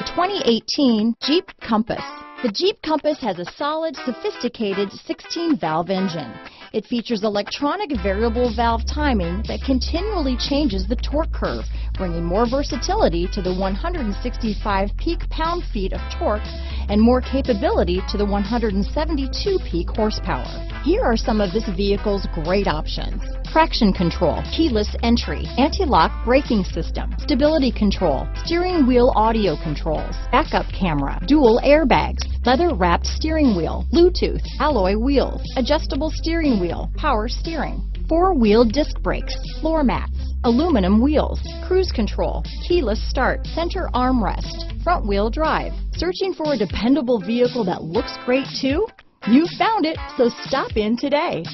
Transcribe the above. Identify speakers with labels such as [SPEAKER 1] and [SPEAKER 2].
[SPEAKER 1] The 2018 Jeep Compass. The Jeep Compass has a solid, sophisticated 16-valve engine. It features electronic variable valve timing that continually changes the torque curve, bringing more versatility to the 165 peak pound-feet of torque and more capability to the 172 peak horsepower. Here are some of this vehicle's great options: traction control, keyless entry, anti-lock braking system, stability control, steering wheel audio controls, backup camera, dual airbags, leather-wrapped steering wheel, Bluetooth, alloy wheels, adjustable steering wheel, power steering, four-wheel disc brakes, floor mats, aluminum wheels, cruise control, keyless start, center armrest, front-wheel drive. Searching for a dependable vehicle that looks great too? You found it, so stop in today.